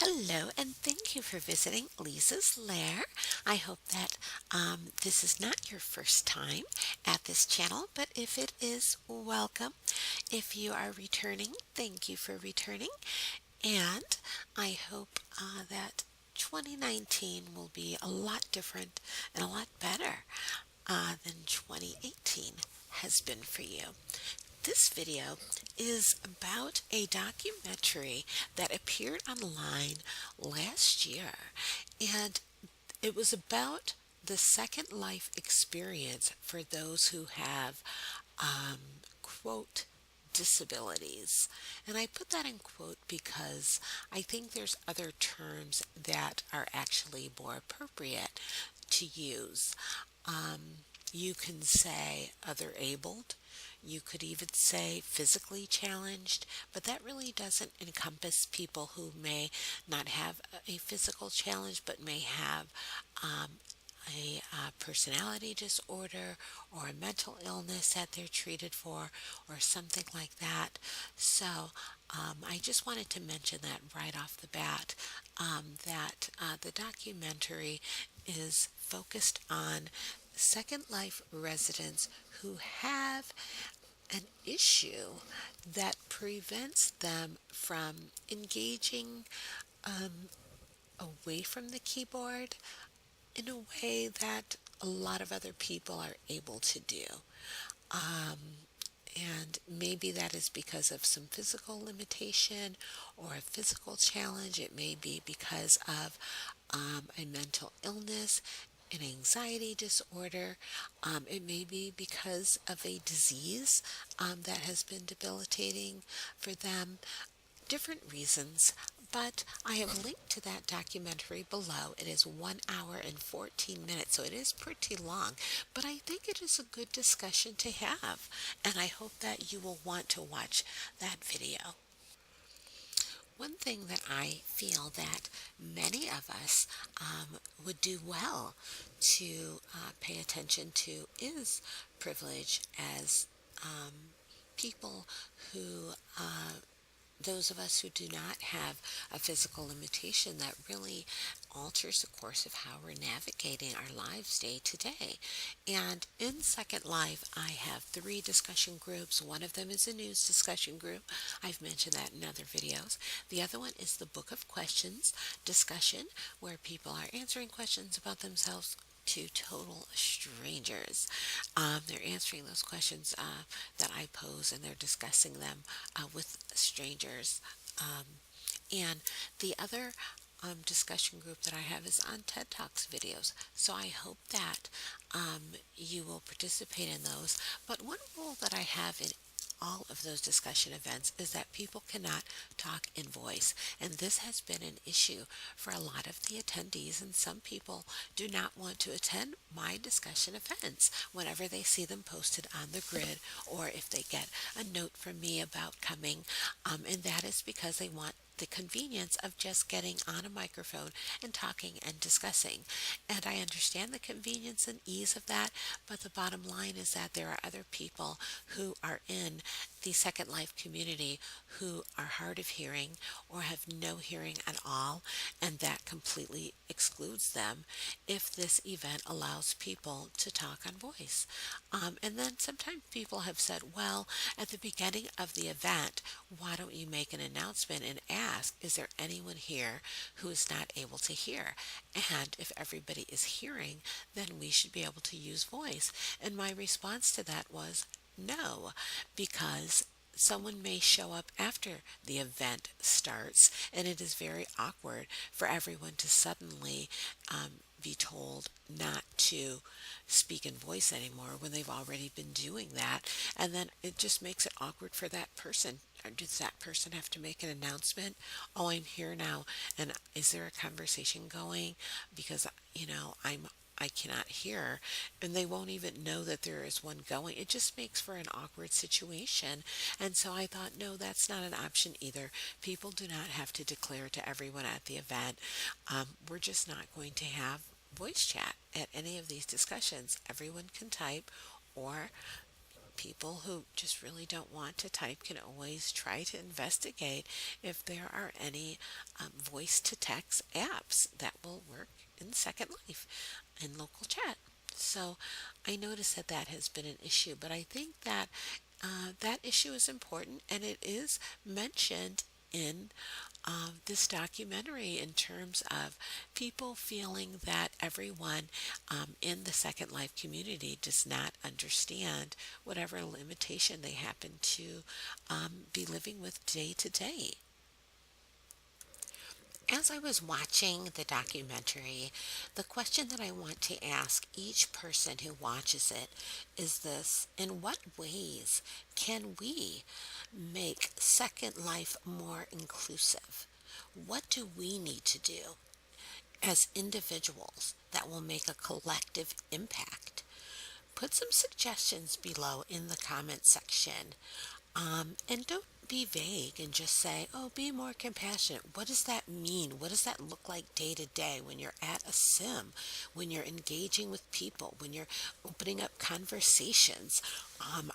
Hello, and thank you for visiting Leezah's Lair. I hope that this is not your first time at this channel, but if it is, welcome. If you are returning, thank you for returning. And I hope that 2019 will be a lot different and a lot better than 2018 has been for you. This video is about a documentary that appeared online last year, and it was about the second life experience for those who have, quote, disabilities. And I put that in quote because I think there's other terms that are actually more appropriate to use. You can say other abled. You could even say physically challenged, but that really doesn't encompass people who may not have a physical challenge but may have um, a personality disorder or a mental illness that they're treated for or something like that. So I just wanted to mention that right off the bat, that the documentary is focused on Second Life residents who have an issue that prevents them from engaging away from the keyboard in a way that a lot of other people are able to do. And maybe that is because of some physical limitation or a physical challenge. It may be because of a mental illness, an anxiety disorder. It may be because of a disease that has been debilitating for them, different reasons. But I have linked to that documentary below. It is 1 hour and 14 minutes, so it is pretty long. But I think it is a good discussion to have, and I hope that you will want to watch that video. One thing that I feel that many of us would do well to pay attention to is privilege as people who those of us who do not have a physical limitation that really alters the course of how we're navigating our lives day to day. And in Second Life, I have 3 discussion groups. One of them is a news discussion group. I've mentioned that in other videos. The other one is the Book of Questions discussion, where people are answering questions about themselves to total strangers. They're answering those questions that I pose, and they're discussing them with strangers. And the other discussion group that I have is on TED Talks videos. So I hope that you will participate in those. But one rule that I have in all of those discussion events is that people cannot talk in voice. And this has been an issue for a lot of the attendees, and some people do not want to attend my discussion events whenever they see them posted on the grid or if they get a note from me about coming. And that is because they want the convenience of just getting on a microphone and talking and discussing. And I understand the convenience and ease of that, but the bottom line is that there are other people who are in the Second Life community who are hard of hearing or have no hearing at all, and that completely excludes them if this event allows people to talk on voice. And then sometimes people have said, well, at the beginning of the event, why don't you make an announcement and ask, is there anyone here who is not able to hear? And if everybody is hearing, then we should be able to use voice. And my response to that was no, because someone may show up after the event starts, and it is very awkward for everyone to suddenly be told not to speak in voice anymore when they've already been doing that. And then it just makes it awkward for that person. Or does that person have to make an announcement? Oh, I'm here now. And is there a conversation going? Because, I cannot hear, and they won't even know that there is one going. It just makes for an awkward situation. And so I thought, no, that's not an option either. People do not have to declare to everyone at the event. We're just not going to have voice chat at any of these discussions. Everyone can type or people who just really don't want to type can always try to investigate if there are any voice to text apps that will work in Second Life in local chat. So I noticed that that has been an issue, but I think that that issue is important and it is mentioned in this documentary in terms of people feeling that everyone in the Second Life community does not understand whatever limitation they happen to be living with day to day. As I was watching the documentary, the question that I want to ask each person who watches it is this: in what ways can we make Second Life more inclusive? What do we need to do as individuals that will make a collective impact? Put some suggestions below in the comment section. And don't be vague and just say, oh, be more compassionate. What does that mean? What does that look like day to day when you're at a sim, when you're engaging with people, when you're opening up conversations?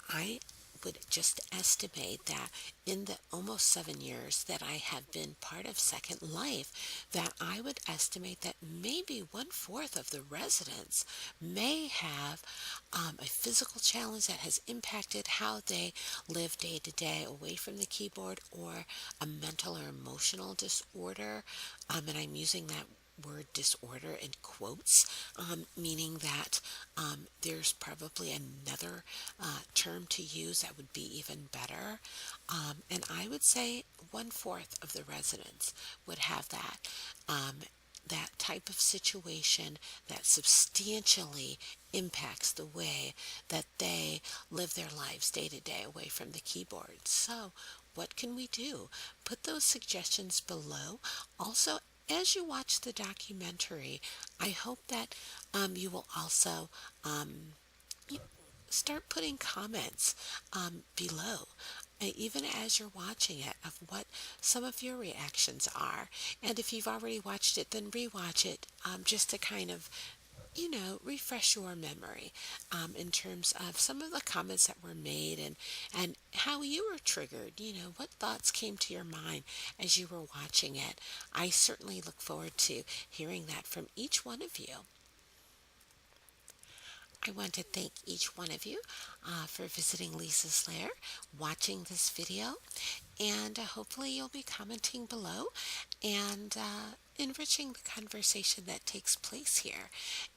I would just estimate that in the almost 7 years that I have been part of Second Life, that I would estimate that maybe 1/4 of the residents may have a physical challenge that has impacted how they live day to day away from the keyboard, or a mental or emotional disorder. And I'm using that word disorder in quotes, meaning that there's probably another term to use that would be even better. And I would say 1/4 of the residents would have that. That type of situation that substantially impacts the way that they live their lives day to day away from the keyboard. So, what can we do? Put those suggestions below. Also, as you watch the documentary, I hope that you will also y- start putting comments below, even as you're watching it, of what some of your reactions are. And if you've already watched it, then rewatch it, just to kind of refresh your memory in terms of some of the comments that were made, and how you were triggered. What thoughts came to your mind as you were watching it. I certainly look forward to hearing that from each one of you. I want to thank each one of you for visiting Leezah's Lair, watching this video, and hopefully you'll be commenting below and enriching the conversation that takes place here.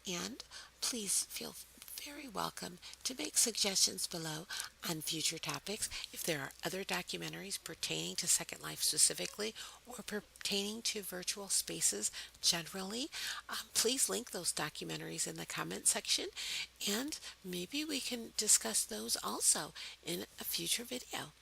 And please feel very welcome to make suggestions below on future topics. If there are other documentaries pertaining to Second Life specifically, or pertaining to virtual spaces generally, please link those documentaries in the comment section, and maybe we can discuss those also in a future video.